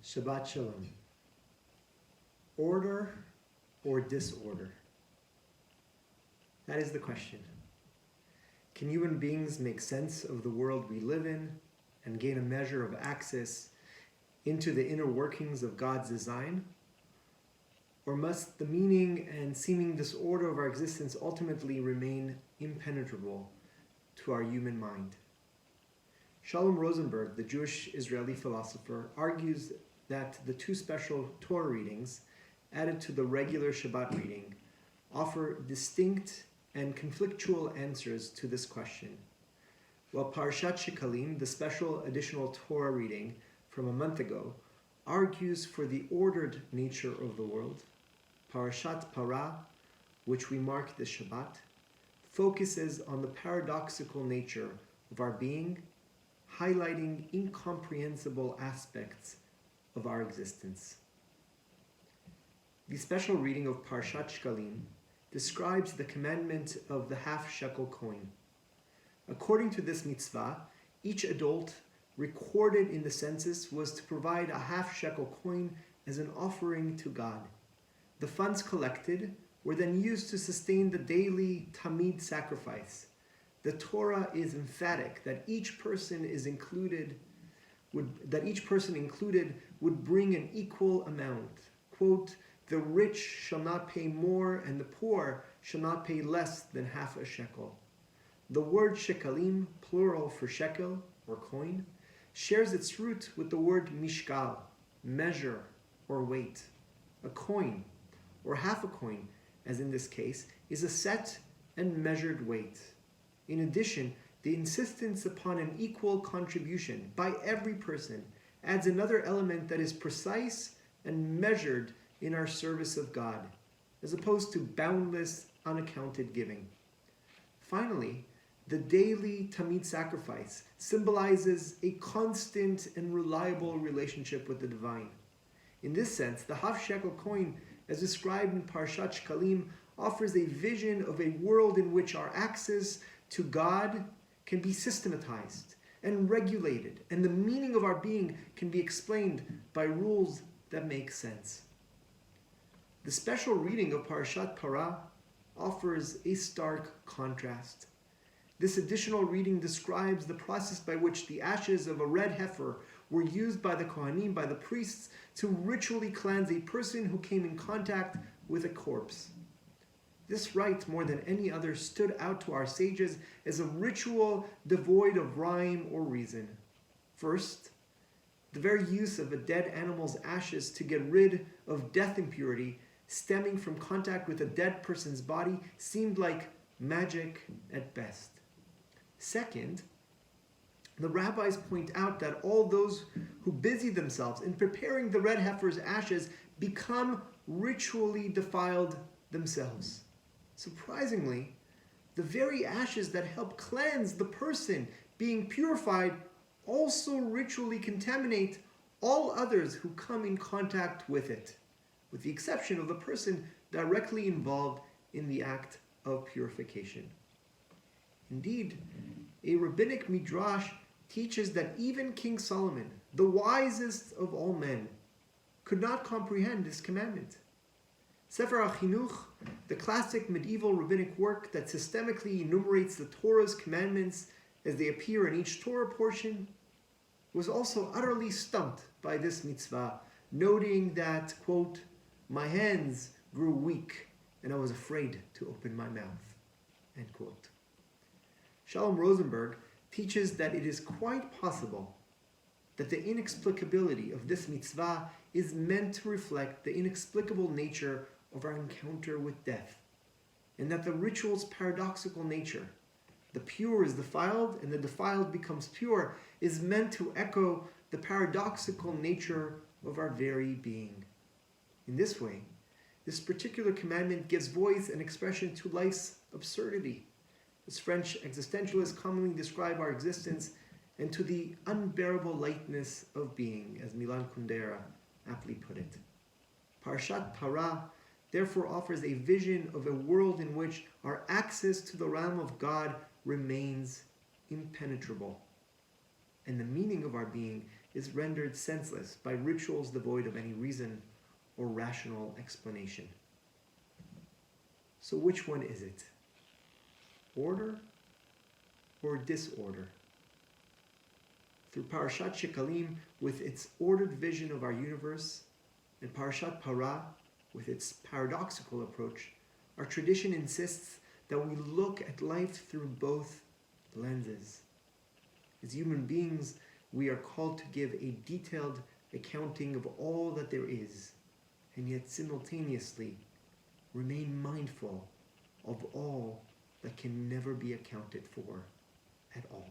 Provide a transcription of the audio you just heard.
Shabbat Shalom. Order or disorder? That is the question. Can human beings make sense of the world we live in and gain a measure of access into the inner workings of God's design? Or must the meaning and seeming disorder of our existence ultimately remain impenetrable to our human mind? Shalom Rosenberg, the Jewish Israeli philosopher, argues that the two special Torah readings added to the regular Shabbat reading offer distinct and conflictual answers to this question. While Parashat Shekalim, the special additional Torah reading from a month ago, argues for the ordered nature of the world, Parashat Parah, which we mark this Shabbat, focuses on the paradoxical nature of our being, highlighting incomprehensible aspects of our existence. The special reading of Parashat Shekalim describes the commandment of the half-shekel coin. According to this mitzvah, each adult recorded in the census was to provide a half-shekel coin as an offering to God. The funds collected were then used to sustain the daily Tamid sacrifice. The Torah is emphatic that each person included would bring an equal amount. Quote, "The rich shall not pay more, and the poor shall not pay less than half a shekel." The word shekalim, plural for shekel or coin, shares its root with the word mishkal, measure or weight. A coin, or half a coin, as in this case, is a set and measured weight. In addition, the insistence upon an equal contribution by every person adds another element that is precise and measured in our service of God, as opposed to boundless, unaccounted giving. Finally, the daily Tamid sacrifice symbolizes a constant and reliable relationship with the divine. In this sense, the half-shekel coin, as described in Parashat Shekalim, offers a vision of a world in which our access to God can be systematized and regulated, and the meaning of our being can be explained by rules that make sense. The special reading of Parashat Parah offers a stark contrast. This additional reading describes the process by which the ashes of a red heifer were used by the Kohanim, by the priests, to ritually cleanse a person who came in contact with a corpse. This rite, more than any other, stood out to our sages as a ritual devoid of rhyme or reason. First, the very use of a dead animal's ashes to get rid of death impurity stemming from contact with a dead person's body seemed like magic at best. Second, the rabbis point out that all those who busy themselves in preparing the red heifer's ashes become ritually defiled themselves. Surprisingly, the very ashes that help cleanse the person being purified also ritually contaminate all others who come in contact with it, with the exception of the person directly involved in the act of purification. Indeed, a rabbinic midrash teaches that even King Solomon, the wisest of all men, could not comprehend this commandment. Sefer HaChinuch, the classic medieval rabbinic work that systemically enumerates the Torah's commandments as they appear in each Torah portion, was also utterly stumped by this mitzvah, noting that, quote, "My hands grew weak and I was afraid to open my mouth," end quote. Shalom Rosenberg teaches that it is quite possible that the inexplicability of this mitzvah is meant to reflect the inexplicable nature of our encounter with death, and that the ritual's paradoxical nature, the pure is defiled and the defiled becomes pure, is meant to echo the paradoxical nature of our very being. In this way, this particular commandment gives voice and expression to life's absurdity, as French existentialists commonly describe our existence, and to the unbearable lightness of being, as Milan Kundera aptly put it. Parashat Parah therefore offers a vision of a world in which our access to the realm of God remains impenetrable, and the meaning of our being is rendered senseless by rituals devoid of any reason or rational explanation. So which one is it? Order or disorder? Through Parashat Shekalim, with its ordered vision of our universe, and Parashat Parah, with its paradoxical approach, our tradition insists that we look at life through both lenses. As human beings, we are called to give a detailed accounting of all that there is, and yet simultaneously remain mindful of all that can never be accounted for at all.